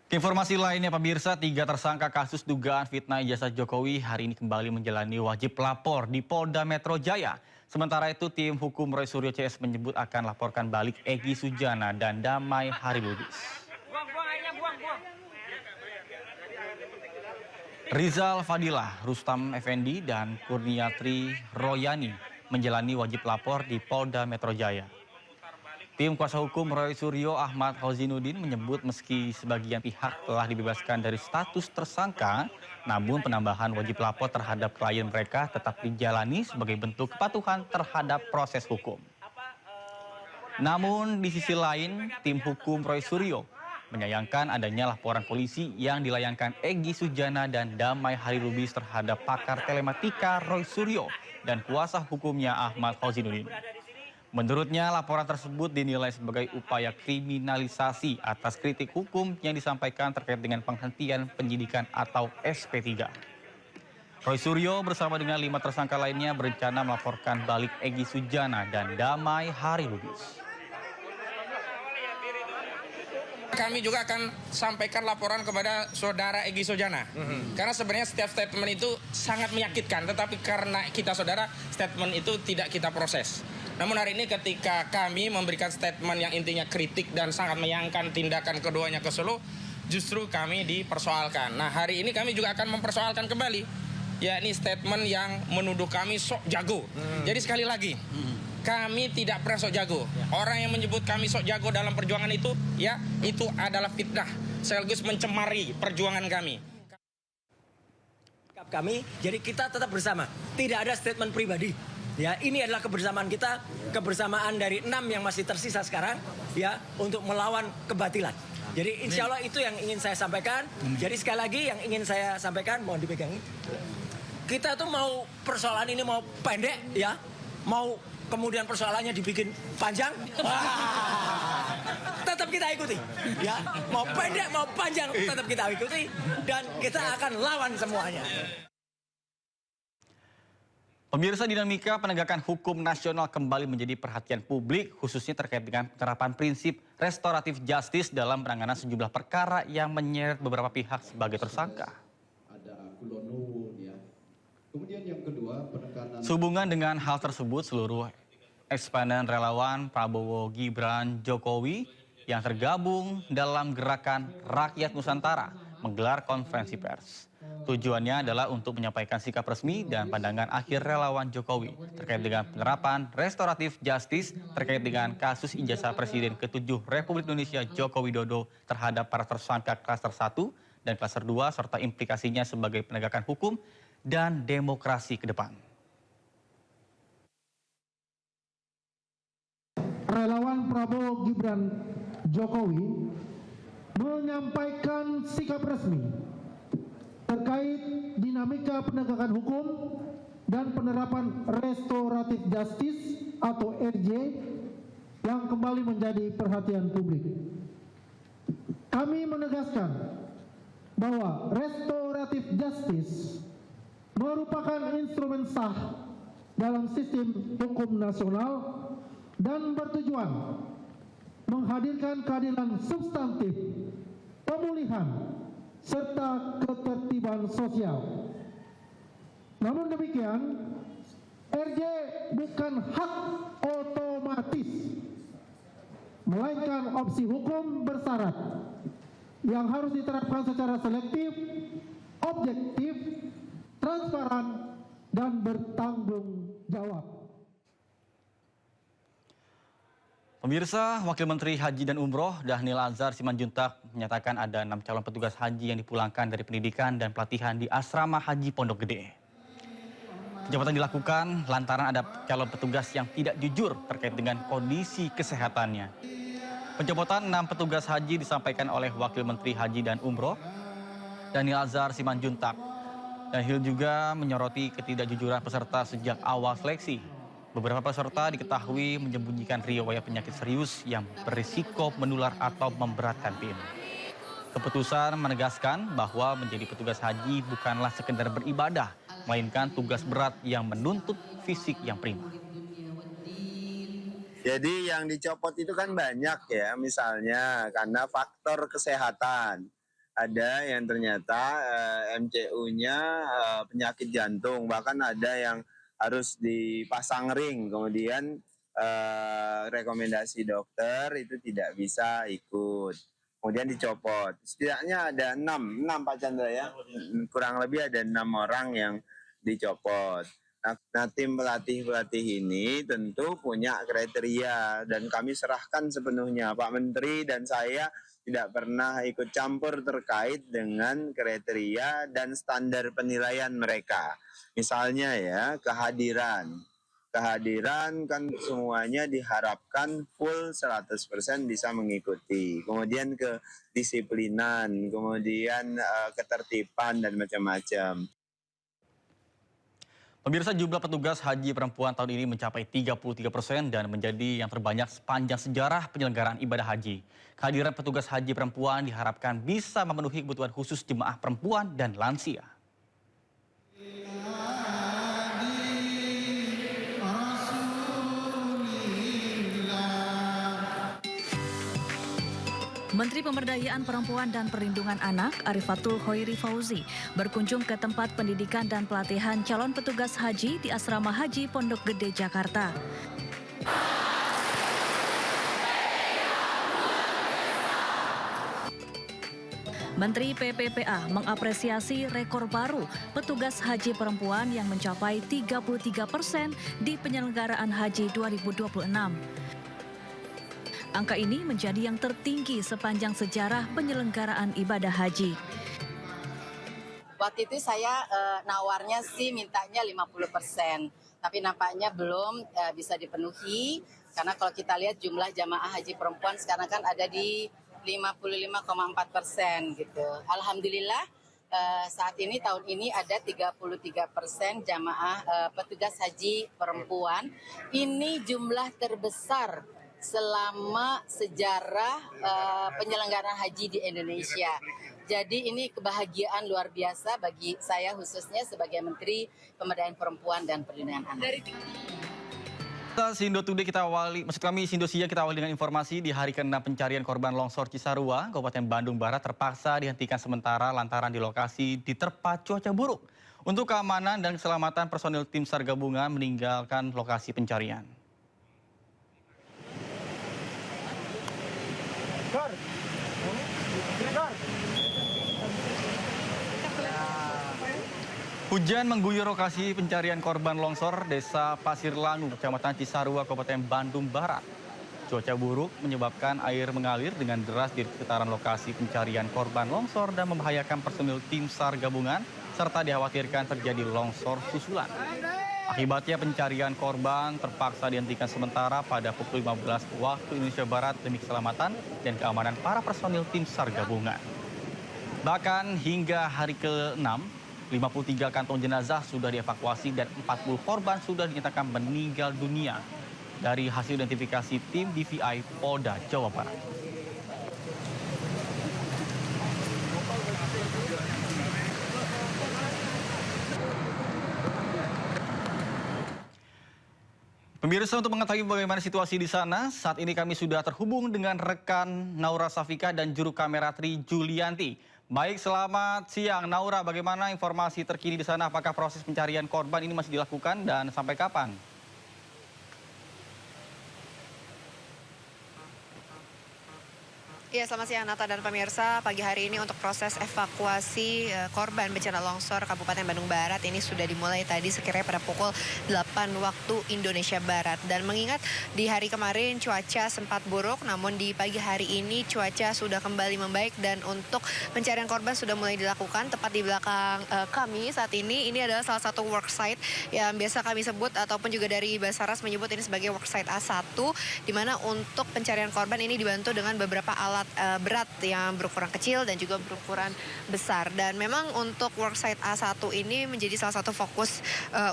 Informasi lainnya pemirsa, 3 tersangka kasus dugaan fitnah ijazah Jokowi hari ini kembali menjalani wajib lapor di Polda Metro Jaya. Sementara itu tim hukum Roy Suryo CS menyebut akan laporkan balik Egy Sujana dan Damai Hariludis. Rizal Fadilah, Rustam Effendi, dan Kurniatri Royani menjalani wajib lapor di Polda Metro Jaya. Tim kuasa hukum Roy Suryo Ahmad Hozinuddin menyebut meski sebagian pihak telah dibebaskan dari status tersangka, namun penambahan wajib lapor terhadap klien mereka tetap dijalani sebagai bentuk kepatuhan terhadap proses hukum. Namun di sisi lain, tim hukum Roy Suryo menyayangkan adanya laporan polisi yang dilayangkan Egy Sujana dan Damai Hariludis terhadap pakar telematika Roy Suryo dan kuasa hukumnya Ahmad Hozinuddin. Menurutnya, laporan tersebut dinilai sebagai upaya kriminalisasi atas kritik hukum yang disampaikan terkait dengan penghentian penyidikan atau SP3. Roy Suryo bersama dengan 5 tersangka lainnya berencana melaporkan balik Egy Sujana dan Damai Hariludis. Kami juga akan sampaikan laporan kepada saudara Egy Sujana. Karena sebenarnya setiap statement itu sangat menyakitkan, tetapi karena kita saudara, statement itu tidak kita proses. Namun hari ini ketika kami memberikan statement yang intinya kritik dan sangat menyayangkan tindakan keduanya ke Solo, justru kami dipersoalkan. Nah, hari ini kami juga akan mempersoalkan kembali, yakni statement yang menuduh kami sok jago. Jadi sekali lagi, kami tidak pernah sok jago. Orang yang menyebut kami sok jago dalam perjuangan itu, ya, itu adalah fitnah, sekaligus mencemari perjuangan kami. Jadi kita tetap bersama, tidak ada statement pribadi. Ya, ini adalah kebersamaan kita, kebersamaan dari 6 yang masih tersisa sekarang, ya, untuk melawan kebatilan. Jadi insya Allah itu yang ingin saya sampaikan. Jadi sekali lagi yang ingin saya sampaikan, mohon dipegang. Kita tuh mau persoalan ini mau pendek, ya, mau kemudian persoalannya dibikin panjang, tetap kita ikuti, ya, mau pendek mau panjang tetap kita ikuti dan kita akan lawan semuanya. Pemirsa, dinamika penegakan hukum nasional kembali menjadi perhatian publik, khususnya terkait dengan penerapan prinsip restoratif justice dalam penanganan sejumlah perkara yang menyeret beberapa pihak sebagai tersangka. Kemudian yang kedua, penekanan. Sehubungan dengan hal tersebut, seluruh eksponen relawan Prabowo Gibran Jokowi yang tergabung dalam gerakan Rakyat Nusantara menggelar konferensi pers. Tujuannya adalah untuk menyampaikan sikap resmi dan pandangan akhir relawan Jokowi terkait dengan penerapan restoratif justice terkait dengan kasus ijazah Presiden ke-7 Republik Indonesia Joko Widodo terhadap para tersangka klaster 1 dan klaster 2 serta implikasinya sebagai penegakan hukum dan demokrasi ke depan. Relawan Prabowo Gibran Jokowi menyampaikan sikap resmi terkait dinamika penegakan hukum dan penerapan restoratif justice atau RJ yang kembali menjadi perhatian publik. Kami menegaskan bahwa restoratif justice merupakan instrumen sah dalam sistem hukum nasional dan bertujuan menghadirkan keadilan substantif, pemulihan, serta ketertiban sosial. Namun demikian, RJ bukan hak otomatis, melainkan opsi hukum bersyarat yang harus diterapkan secara selektif, objektif, transparan, dan bertanggung jawab. Pemirsa, Wakil Menteri Haji dan Umroh Dhanil Anzar Simanjuntak menyatakan ada 6 calon petugas haji yang dipulangkan dari pendidikan dan pelatihan di Asrama Haji Pondok Gede. Pencopotan dilakukan lantaran ada calon petugas yang tidak jujur terkait dengan kondisi kesehatannya. Pencopotan 6 petugas haji disampaikan oleh Wakil Menteri Haji dan Umroh Dhanil Anzar Simanjuntak. Dhanil juga menyoroti ketidakjujuran peserta sejak awal seleksi. Beberapa peserta diketahui menyembunyikan riwayat penyakit serius yang berisiko menular atau memberatkan tim. Keputusan menegaskan bahwa menjadi petugas haji bukanlah sekedar beribadah, melainkan tugas berat yang menuntut fisik yang prima. Jadi yang dicopot itu kan banyak ya, misalnya karena faktor kesehatan. ada yang ternyata MCU-nya penyakit jantung, bahkan ada yang harus dipasang ring, kemudian rekomendasi dokter itu tidak bisa ikut, kemudian dicopot. Setidaknya ada 6 Pak Chandra ya, kurang lebih ada 6 orang yang dicopot. Nah, tim pelatih ini tentu punya kriteria dan kami serahkan sepenuhnya. Pak Menteri dan saya tidak pernah ikut campur terkait dengan kriteria dan standar penilaian mereka. Misalnya ya, kehadiran kan semuanya diharapkan full 100% bisa mengikuti. Kemudian kedisiplinan, kemudian ketertiban dan macam-macam. Pemirsa, jumlah petugas haji perempuan tahun ini mencapai 33% dan menjadi yang terbanyak sepanjang sejarah penyelenggaraan ibadah haji. Kehadiran petugas haji perempuan diharapkan bisa memenuhi kebutuhan khusus jemaah perempuan dan lansia. Menteri Pemberdayaan Perempuan dan Perlindungan Anak Arifatul Khoiri Fauzi berkunjung ke tempat pendidikan dan pelatihan calon petugas haji di Asrama Haji Pondok Gede, Jakarta. Menteri PPPA mengapresiasi rekor baru petugas haji perempuan yang mencapai 33% di penyelenggaraan haji 2026. Angka ini menjadi yang tertinggi sepanjang sejarah penyelenggaraan ibadah haji. Waktu itu saya nawarnya sih mintanya 50%, tapi nampaknya belum bisa dipenuhi karena kalau kita lihat jumlah jamaah haji perempuan sekarang kan ada di 55,4% gitu. Alhamdulillah saat ini tahun ini ada 33% jamaah petugas haji perempuan. Ini jumlah terbesar selama sejarah penyelenggaraan haji di Indonesia. Jadi ini kebahagiaan luar biasa bagi saya khususnya sebagai Menteri Pemberdayaan Perempuan dan Perlindungan Anak. Sindo Today Sindo Siang kita awali dengan informasi di hari ke-6 pencarian korban longsor Cisarua, Kabupaten Bandung Barat terpaksa dihentikan sementara lantaran di lokasi diterpa cuaca buruk. Untuk keamanan dan keselamatan personil tim SAR gabungan meninggalkan lokasi pencarian. Hujan mengguyur lokasi pencarian korban longsor Desa Pasir Langu, Kecamatan Cisarua, Kabupaten Bandung Barat. Cuaca buruk menyebabkan air mengalir dengan deras di sekitaran lokasi pencarian korban longsor dan membahayakan personil tim SAR gabungan serta dikhawatirkan terjadi longsor susulan. Akibatnya pencarian korban terpaksa dihentikan sementara pada pukul 15 waktu Indonesia Barat demi keselamatan dan keamanan para personil tim SAR gabungan. Bahkan hingga hari ke-6, 53 kantong jenazah sudah dievakuasi dan 40 korban sudah dinyatakan meninggal dunia dari hasil identifikasi tim DVI Polda Jawa Barat. Pemirsa, untuk mengetahui bagaimana situasi di sana, saat ini kami sudah terhubung dengan rekan Naura Safika dan juru kamera Tri Julianti. Baik, selamat siang Naura, bagaimana informasi terkini di sana? Apakah proses pencarian korban ini masih dilakukan dan sampai kapan? Ya, selamat siang Nata dan pemirsa. Pagi hari ini untuk proses evakuasi korban bencana longsor Kabupaten Bandung Barat ini sudah dimulai tadi sekiranya pada pukul 8 waktu Indonesia Barat. Dan mengingat di hari kemarin cuaca sempat buruk, namun di pagi hari ini cuaca sudah kembali membaik dan untuk pencarian korban sudah mulai dilakukan. Tepat di belakang kami saat ini adalah salah satu worksite yang biasa kami sebut ataupun juga dari Basarnas menyebut ini sebagai worksite A1, di mana untuk pencarian korban ini dibantu dengan beberapa alat berat yang berukuran kecil dan juga berukuran besar. Dan memang untuk worksite A1 ini menjadi salah satu fokus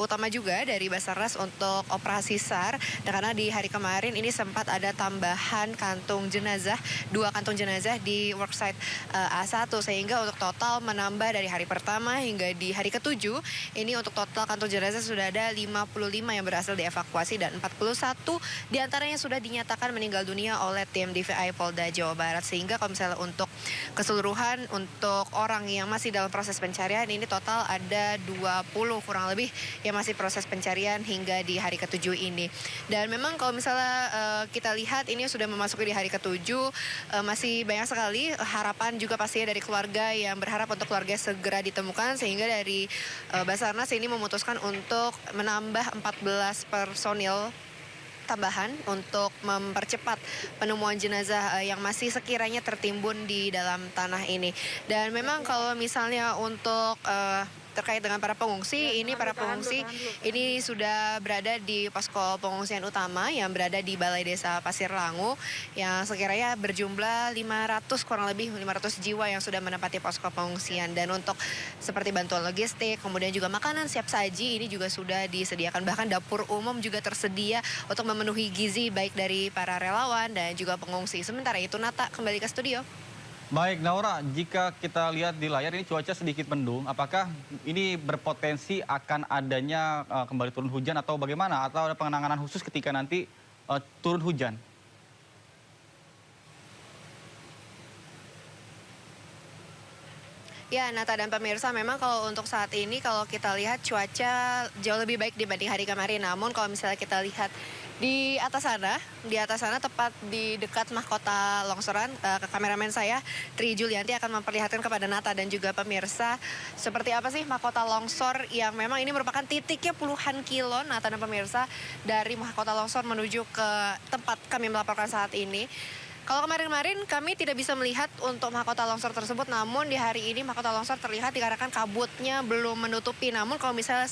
utama juga dari Basarnas untuk operasi SAR. Dan karena di hari kemarin ini sempat ada tambahan kantung jenazah, 2 kantung jenazah di worksite A1, sehingga untuk total menambah dari hari pertama hingga di hari ke-7 ini untuk total kantung jenazah sudah ada 55 yang berhasil dievakuasi dan 41 diantaranya sudah dinyatakan meninggal dunia oleh tim DVI Polda Jawa Barat. Barat. Sehingga kalau misalnya untuk keseluruhan untuk orang yang masih dalam proses pencarian ini total ada 20 kurang lebih yang masih proses pencarian hingga di hari ke-7 ini. Dan memang kalau misalnya kita lihat ini sudah memasuki di hari ke-7, masih banyak sekali harapan juga pastinya dari keluarga yang berharap untuk keluarga segera ditemukan, sehingga dari Basarnas ini memutuskan untuk menambah 14 personil tambahan untuk mempercepat penemuan jenazah yang masih sekiranya tertimbun di dalam tanah ini. Dan memang kalau misalnya untuk terkait dengan para pengungsi, para pengungsi ini sudah berada di posko pengungsian utama yang berada di Balai Desa Pasir Langu yang sekiranya berjumlah 500 kurang lebih 500 jiwa yang sudah menempati posko pengungsian. Dan untuk seperti bantuan logistik, kemudian juga makanan siap saji ini juga sudah disediakan. Bahkan dapur umum juga tersedia untuk memenuhi gizi baik dari para relawan dan juga pengungsi. Sementara itu Nata kembali ke studio. Baik, Naura, jika kita lihat di layar ini cuaca sedikit mendung, apakah ini berpotensi akan adanya kembali turun hujan atau bagaimana? Atau ada pengenangan khusus ketika nanti turun hujan? Ya, Nata dan pemirsa, memang kalau untuk saat ini kalau kita lihat cuaca jauh lebih baik dibanding hari kemarin. Namun kalau misalnya kita lihat di atas sana tepat di dekat mahkota longsoran, kameramen saya Tri Julianti akan memperlihatkan kepada Nata dan juga pemirsa seperti apa sih mahkota longsor yang memang ini merupakan titiknya puluhan kilo, Nata dan pemirsa, dari mahkota longsor menuju ke tempat kami melaporkan saat ini. Kalau kemarin-kemarin kami tidak bisa melihat untuk mahkota longsor tersebut, namun di hari ini mahkota longsor terlihat dikarenakan kabutnya belum menutupi. Namun kalau misalnya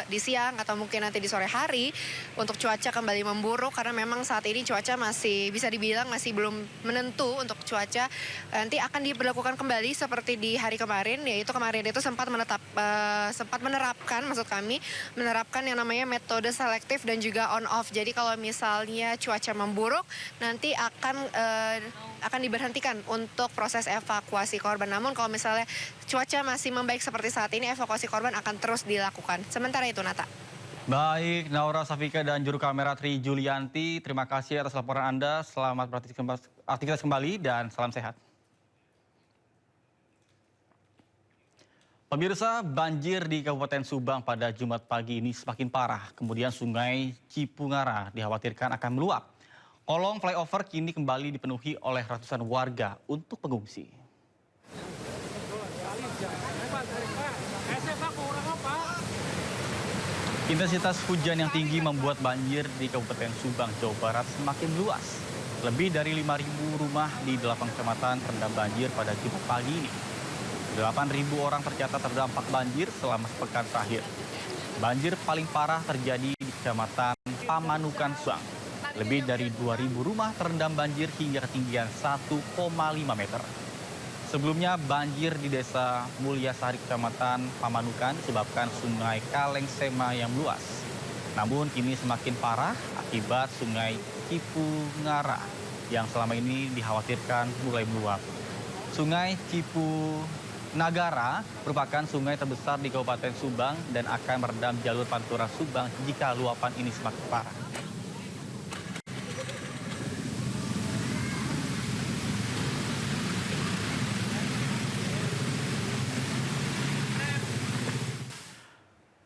di siang atau mungkin nanti di sore hari untuk cuaca kembali memburuk, karena memang saat ini cuaca masih bisa dibilang masih belum menentu untuk cuaca. Nanti akan diberlakukan kembali seperti di hari kemarin, yaitu kemarin itu sempat menerapkan yang namanya metode selektif dan juga on off. Jadi kalau misalnya cuaca memburuk, nanti akan diberhentikan untuk proses evakuasi korban. Namun kalau misalnya cuaca masih membaik seperti saat ini, evakuasi korban akan terus dilakukan. Sementara itu, Nata. Baik, Naura Safika dan juru kamera Tri Julianti, terima kasih atas laporan Anda. Selamat beraktivitas kembali dan salam sehat. Pemirsa, banjir di Kabupaten Subang pada Jumat pagi ini semakin parah. Kemudian Sungai Cipungara dikhawatirkan akan meluap. Kolong flyover kini kembali dipenuhi oleh ratusan warga untuk pengungsi. Intensitas hujan yang tinggi membuat banjir di Kabupaten Subang, Jawa Barat semakin luas. Lebih dari 5.000 rumah di 8 kecamatan terendam banjir pada Jumat pagi ini. 8.000 orang tercatat terdampak banjir selama sepekan terakhir. Banjir paling parah terjadi di Kecamatan Pamanukan, Subang. Lebih dari 2.000 rumah terendam banjir hingga ketinggian 1,5 meter. Sebelumnya banjir di Desa Mulyasari Kecamatan Pamanukan disebabkan Sungai Kaleng Sema yang meluas. Namun kini semakin parah akibat Sungai Cipungara yang selama ini dikhawatirkan mulai meluap. Sungai Cipunagara merupakan sungai terbesar di Kabupaten Subang dan akan merendam jalur Pantura Subang jika luapan ini semakin parah.